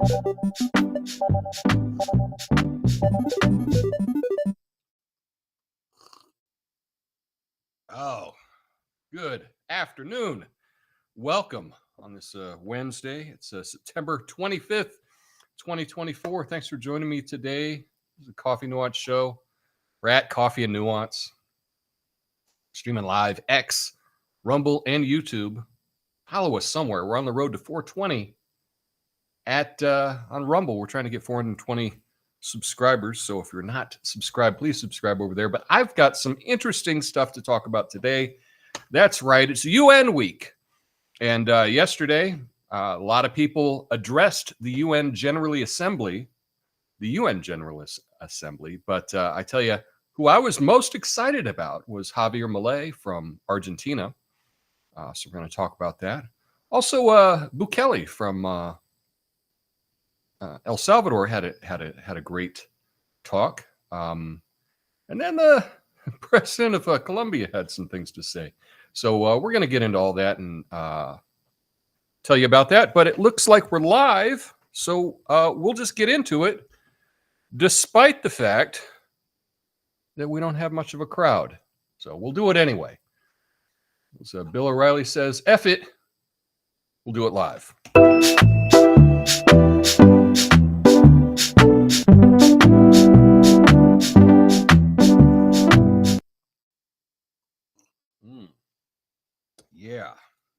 Oh, good afternoon. Welcome on this Wednesday. It's September 25th, 2024. Thanks for joining me today. This is a Coffee Nuance show. We're at Coffee and Nuance, streaming live X, Rumble, and YouTube. Follow us somewhere. We're on the road to 420 on Rumble. We're trying to get 420 subscribers. So if you're not subscribed, please subscribe over there. But I've got some interesting stuff to talk about today. That's right. It's UN week. And yesterday, a lot of people addressed the UN General Assembly. But I tell you, who I was most excited about was Javier Milei from Argentina. So we're going to talk about that. Also, Bukele from El Salvador had a great talk. And then the president of Colombia had some things to say. So we're going to get into all that and tell you about that. But it looks like we're live, so we'll just get into it, despite the fact that we don't have much of a crowd. So we'll do it anyway. So Bill O'Reilly says, F it, we'll do it live.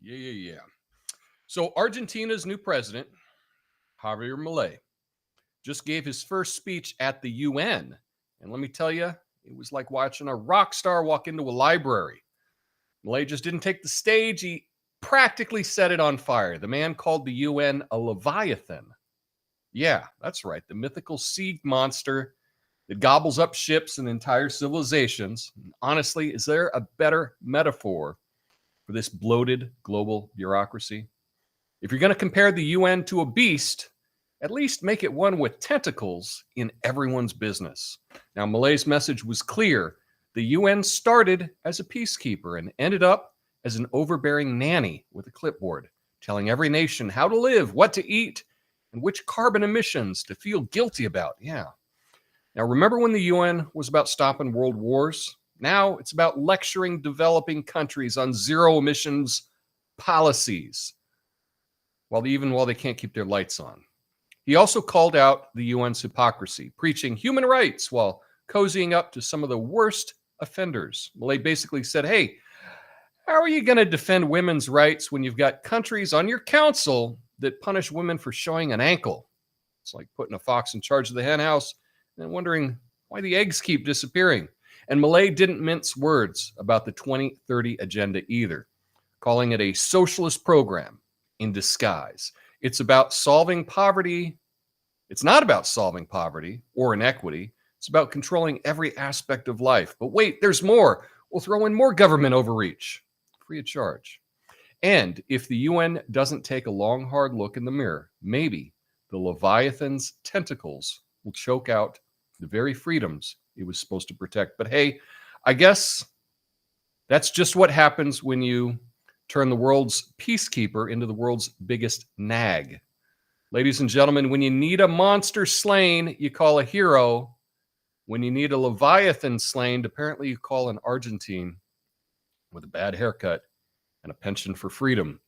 Yeah. So Argentina's new president, Javier Milei, just gave his first speech at the UN. And let me tell you, it was like watching a rock star walk into a library. Milei just didn't take the stage. He practically set it on fire. The man called the UN a Leviathan. Yeah, that's right. The mythical sea monster that gobbles up ships and entire civilizations. Honestly, is there a better metaphor for this bloated global bureaucracy? If you're going to compare the UN to a beast, at least make it one with tentacles in everyone's business. Now, Milei's message was clear. The UN started as a peacekeeper and ended up as an overbearing nanny with a clipboard, telling every nation how to live, what to eat, and which carbon emissions to feel guilty about. Yeah. Now, remember when the UN was about stopping world wars? Now it's about lecturing developing countries on zero emissions policies, while they can't keep their lights on. He also called out the UN's hypocrisy, preaching human rights while cozying up to some of the worst offenders. Milei basically said, hey, how are you going to defend women's rights when you've got countries on your council that punish women for showing an ankle? It's like putting a fox in charge of the hen house and wondering why the eggs keep disappearing. And Milei didn't mince words about the 2030 agenda either, calling it a socialist program in disguise. It's about solving poverty. It's not about solving poverty or inequity. It's about controlling every aspect of life. But wait, there's more. We'll throw in more government overreach, free of charge. And if the UN doesn't take a long, hard look in the mirror, maybe the Leviathan's tentacles will choke out the very freedoms it was supposed to protect. But hey, I guess that's just what happens when you turn the world's peacekeeper into the world's biggest nag. Ladies and gentlemen, when you need a monster slain, you call a hero. When you need a Leviathan slain, apparently you call an Argentine with a bad haircut and a penchant for freedom.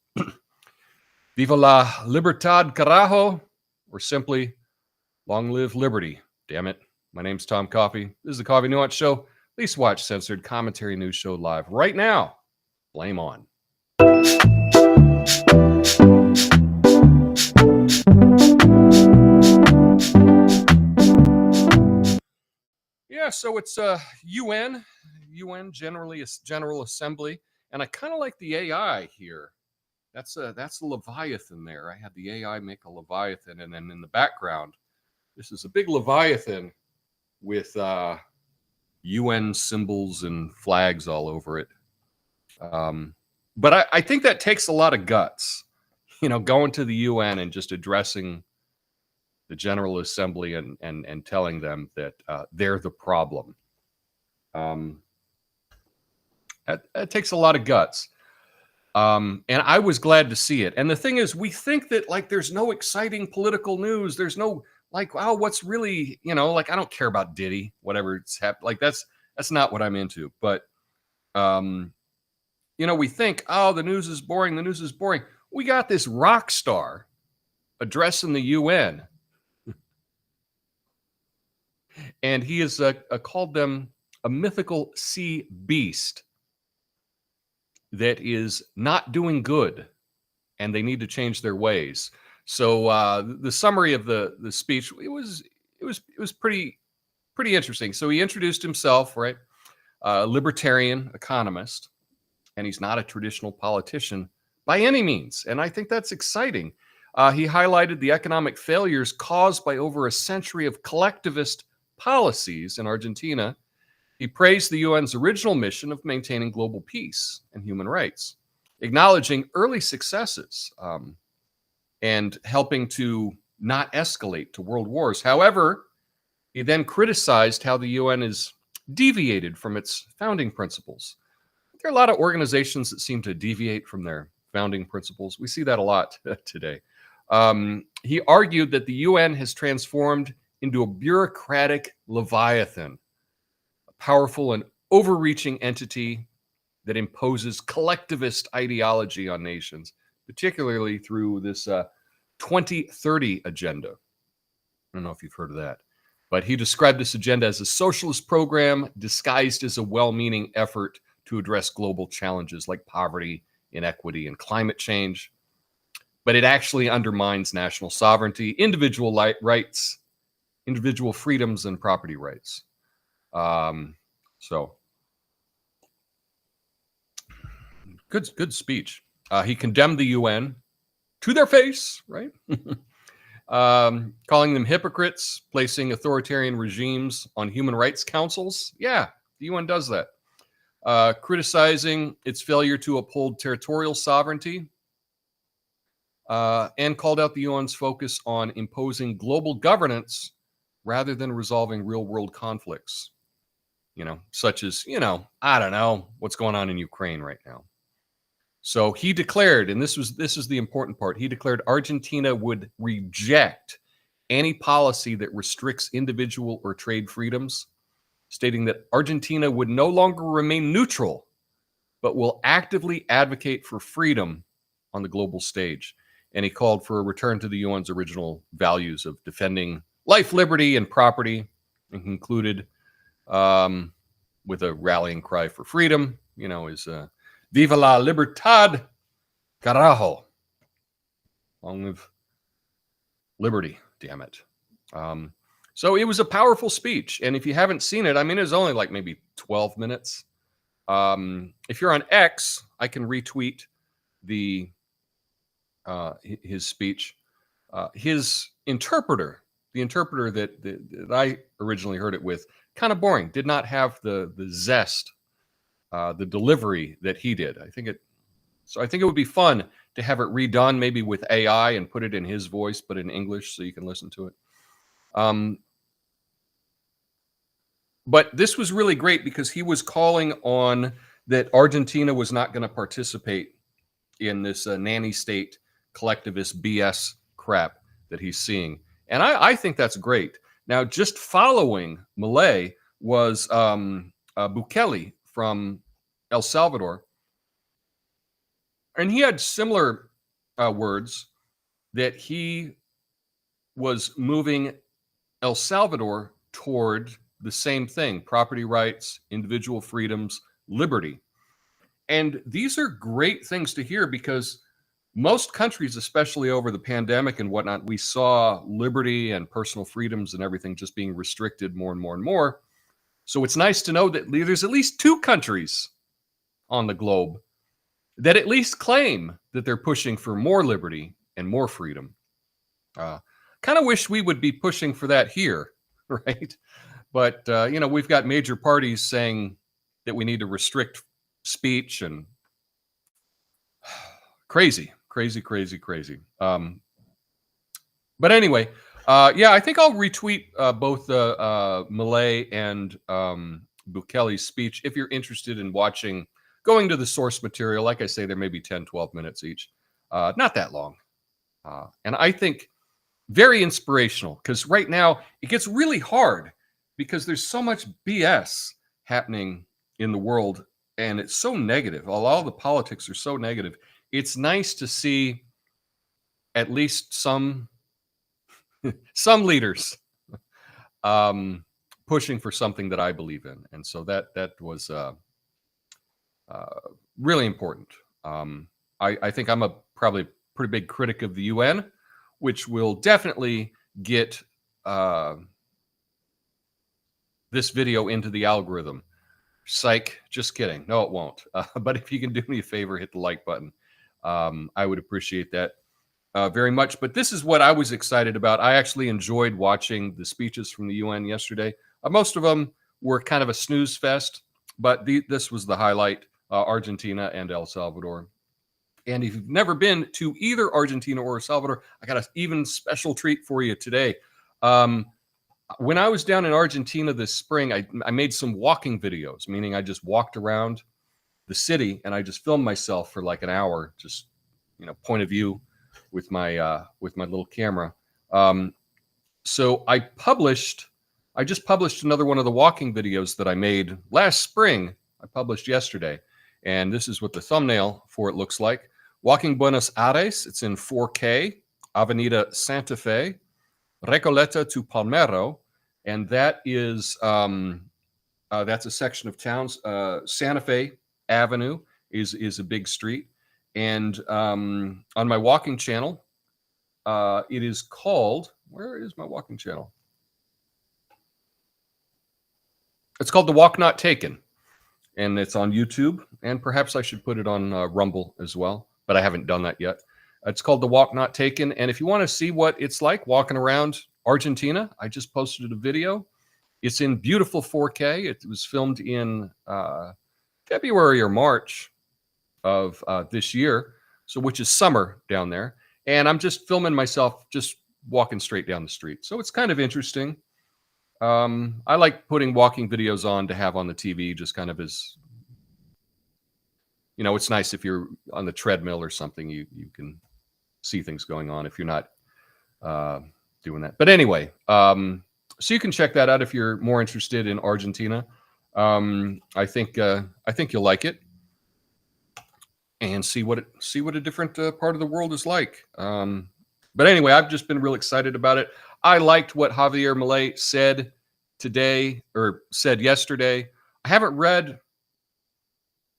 Viva la libertad, carajo, or simply, long live liberty, damn it. My name's Tom Coffey. This is the Coffee Nuance Show. Please watch Censored Commentary News Show live right now. Blame on. Yeah, so it's UN General Assembly, and I kind of like the AI here. That's a Leviathan there. I had the AI make a Leviathan, and then in the background, this is a big Leviathan with UN symbols and flags all over it. But I think that takes a lot of guts, going to the UN and just addressing the General Assembly and telling them that they're the problem. That takes a lot of guts. And I was glad to see it. And the thing is, we think that like there's no exciting political news. There's no like, wow, what's really, like I don't care about Diddy, whatever it's happened. Like that's not what I'm into. But we think, oh, the news is boring. The news is boring. We got this rock star addressing the UN, and he has called them a mythical sea beast that is not doing good, and they need to change their ways. So the summary of the speech, it was pretty interesting. So he introduced himself, right? Libertarian economist, and he's not a traditional politician by any means. And I think that's exciting. He highlighted the economic failures caused by over a century of collectivist policies in Argentina. He praised the UN's original mission of maintaining global peace and human rights, acknowledging early successes and helping to not escalate to world wars. However, he then criticized how the UN is deviated from its founding principles. There are a lot of organizations that seem to deviate from their founding principles. We see that a lot today. He argued that the UN has transformed into a bureaucratic leviathan, a powerful and overreaching entity that imposes collectivist ideology on nations, particularly through this 2030 agenda. I don't know if you've heard of that. But he described this agenda as a socialist program disguised as a well-meaning effort to address global challenges like poverty, inequity, and climate change. But it actually undermines national sovereignty, individual rights, individual freedoms, and property rights. So, good speech. He condemned the UN to their face, right? Calling them hypocrites, placing authoritarian regimes on human rights councils. Yeah, the UN does that. Criticizing its failure to uphold territorial sovereignty, and called out the UN's focus on imposing global governance rather than resolving real-world conflicts, such as, I don't know what's going on in Ukraine right now. So he declared, and this is the important part, he declared Argentina would reject any policy that restricts individual or trade freedoms, stating that Argentina would no longer remain neutral, but will actively advocate for freedom on the global stage. And he called for a return to the UN's original values of defending life, liberty, and property, and concluded with a rallying cry for freedom, is Viva la libertad, carajo. Long live liberty, damn it. So it was a powerful speech. And if you haven't seen it, it was only like maybe 12 minutes. If you're on X, I can retweet his speech. His interpreter, the interpreter that I originally heard it with, kind of boring, did not have the zest, the delivery that he did. I think it would be fun to have it redone, maybe with AI, and put it in his voice, but in English, so you can listen to it. But this was really great because he was calling on that Argentina was not going to participate in this nanny state collectivist BS crap that he's seeing. And I think that's great. Now, just following Milei was Bukele from El Salvador. And he had similar words that he was moving El Salvador toward the same thing: property rights, individual freedoms, liberty. And these are great things to hear because most countries, especially over the pandemic and whatnot, we saw liberty and personal freedoms and everything just being restricted more and more and more. So it's nice to know that there's at least 2 countries on the globe that at least claim that they're pushing for more liberty and more freedom. Kind of wish we would be pushing for that here, right? But, we've got major parties saying that we need to restrict speech, and crazy. But anyway, I think I'll retweet both Milei and Bukele's speech if you're interested in watching going to the source material. Like I say, there may be 10, 12 minutes each. Not that long. And I think very inspirational, because right now it gets really hard because there's so much BS happening in the world, and it's so negative. All the politics are so negative. It's nice to see at least some leaders pushing for something that I believe in, and so that was really important. I think I'm probably pretty big critic of the UN, which will definitely get this video into the algorithm. Psych, just kidding. No, it won't. But if you can do me a favor, hit the like button. I would appreciate that very much. But this is what I was excited about. I actually enjoyed watching the speeches from the UN yesterday. Most of them were kind of a snooze fest, but this was the highlight, Argentina and El Salvador. And if you've never been to either Argentina or El Salvador, I got an even special treat for you today. When I was down in Argentina this spring, I made some walking videos, meaning I just walked around the city and I just filmed myself for like an hour, just, point of view with my little camera. So I just published another one of the walking videos that I made last spring. I published yesterday, and this is what the thumbnail for it looks like. Walking Buenos Aires, it's in 4K, Avenida Santa Fe, Recoleta to Palmero, and that is that's a section of towns. Santa Fe Avenue is a big street, and on my walking channel, it is called. Where is my walking channel? It's called The Walk Not Taken, and it's on YouTube, and perhaps I should put it on Rumble as well, but I haven't done that yet. It's called The Walk Not Taken, and if you want to see what it's like walking around Argentina, I just posted a video. It's in beautiful 4K. It was filmed in February or March of this year, so which is summer down there, and I'm just filming myself just walking straight down the street. So it's kind of interesting. I like putting walking videos on to have on the TV, just kind of as, it's nice if you're on the treadmill or something, you can see things going on if you're not doing that. But anyway, so you can check that out if you're more interested in Argentina. I think you'll like it, and see what a different part of the world is like. But anyway, I've just been real excited about it. I liked what Javier Milei said yesterday. I haven't read.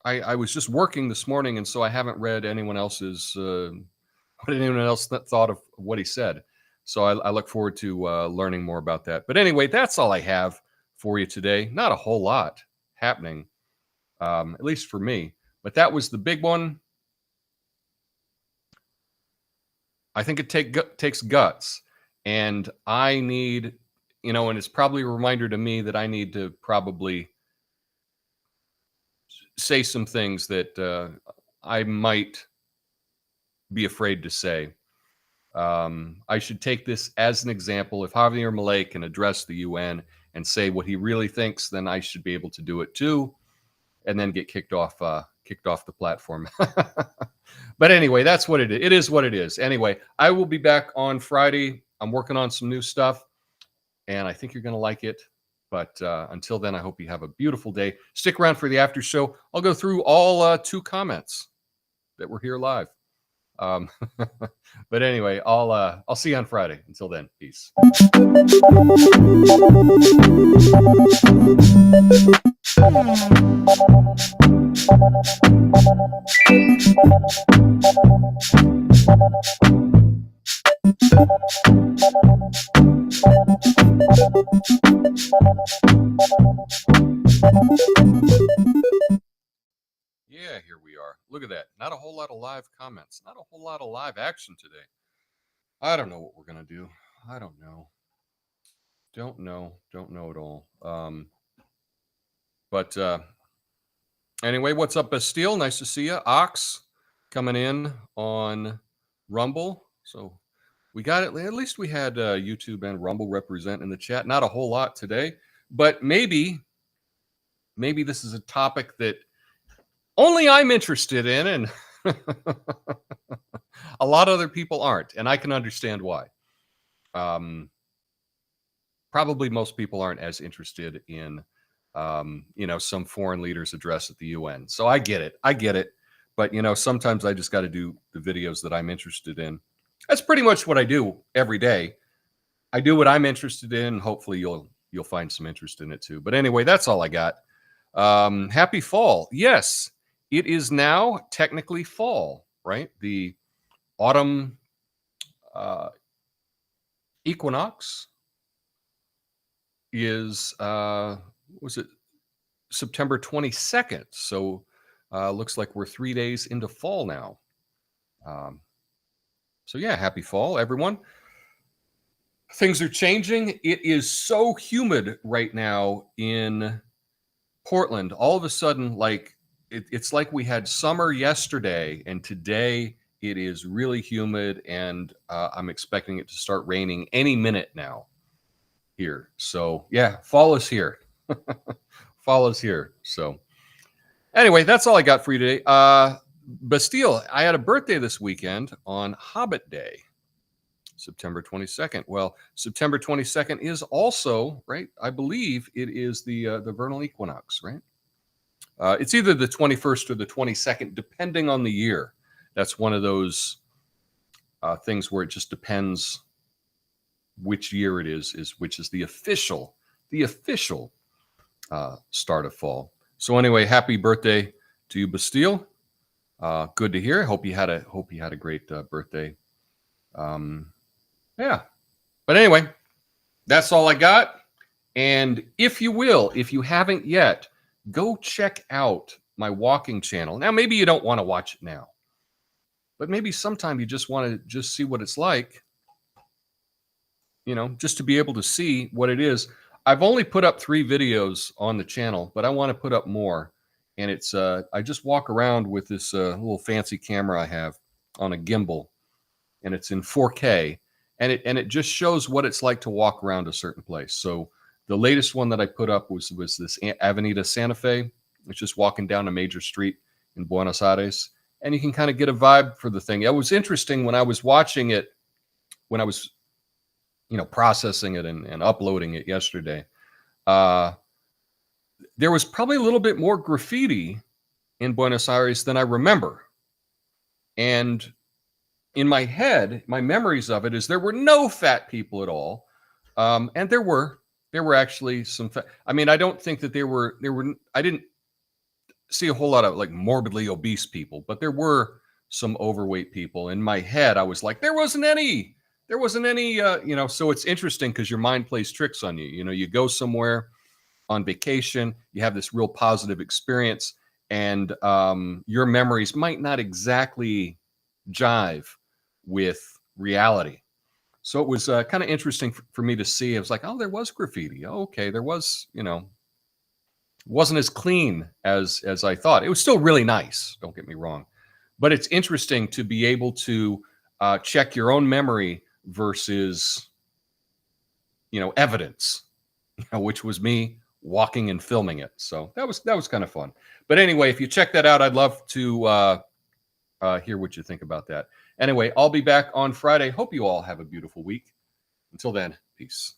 I was just working this morning, and so I haven't read anyone else's what anyone else thought of what he said. So I look forward to learning more about that. But anyway, that's all I have for you today. Not a whole lot happening, at least for me. But that was the big one. I think it takes guts. And I need, and it's probably a reminder to me that I need to probably say some things that I might be afraid to say. I should take this as an example. If Javier Milei can address the UN and say what he really thinks, then I should be able to do it too, and then get kicked off the platform. But anyway, that's what it is. It is what it is. Anyway, I will be back on Friday. I'm working on some new stuff, and I think you're going to like it. But until then, I hope you have a beautiful day. Stick around for the after show. I'll go through all 2 comments that were here live. But anyway, I'll see you on Friday. Until then, peace. Yeah, here we are. Look at that. Not a whole lot of live comments. Not a whole lot of live action today. I don't know what we're going to do. I don't know. Don't know at all. But anyway, what's up, Bastille? Nice to see you. Ox coming in on Rumble. So we got it. At least we had YouTube and Rumble represent in the chat. Not a whole lot today, but maybe this is a topic that only I'm interested in, and a lot of other people aren't, and I can understand why. Probably most people aren't as interested in, some foreign leader's address at the UN. So I get it. But, sometimes I just got to do the videos that I'm interested in. That's pretty much what I do every day. I do what I'm interested in. Hopefully you'll find some interest in it too. But anyway, that's all I got. Happy fall. Yes, it is now technically fall, right? The autumn equinox is was it September 22nd? So looks like we're 3 days into fall now. So yeah, happy fall, everyone. Things are changing. It is so humid right now in Portland. All of a sudden, it's like we had summer yesterday, and today it is really humid, and I'm expecting it to start raining any minute now here. So yeah, fall is here. Fall is here. So anyway, that's all I got for you today. Bastille, I had a birthday this weekend on Hobbit Day, September 22nd. Well, September 22nd is also, right, I believe it is the vernal equinox, right? It's either the 21st or the 22nd, depending on the year. That's one of those things where it just depends which year it is which is the official start of fall. So anyway, happy birthday to you, Bastille. Good to hear. Hope you had a great birthday. Yeah. But anyway, that's all I got. And if you haven't yet, go check out my walking channel. Now, maybe you don't want to watch it now, but maybe sometime you just want to just see what it's like, just to be able to see what it is. I've only put up 3 videos on the channel, but I want to put up more. And it's, I just walk around with this little fancy camera I have on a gimbal, and it's in 4K. And it just shows what it's like to walk around a certain place. So the latest one that I put up was this Avenida Santa Fe. It's just walking down a major street in Buenos Aires, and you can kind of get a vibe for the thing. It was interesting when I was watching it, when I was, processing it and uploading it yesterday. There was probably a little bit more graffiti in Buenos Aires than I remember. And in my head, my memories of it is there were no fat people at all. And there were actually some fat. I mean, I don't think that I didn't see a whole lot of like morbidly obese people, but there were some overweight people. In my head, I was like, there wasn't any, so it's interesting because your mind plays tricks on you. You go somewhere on vacation, you have this real positive experience, and your memories might not exactly jive with reality. So it was kind of interesting for me to see. It was like, oh, there was graffiti. Oh, okay, there was, it wasn't as clean as I thought. It was still really nice, don't get me wrong. But it's interesting to be able to check your own memory versus, evidence, which was me walking and filming it. So that was kind of fun. But anyway, if you check that out, I'd love to hear what you think about that. Anyway, I'll be back on Friday. Hope you all have a beautiful week. Until then, peace.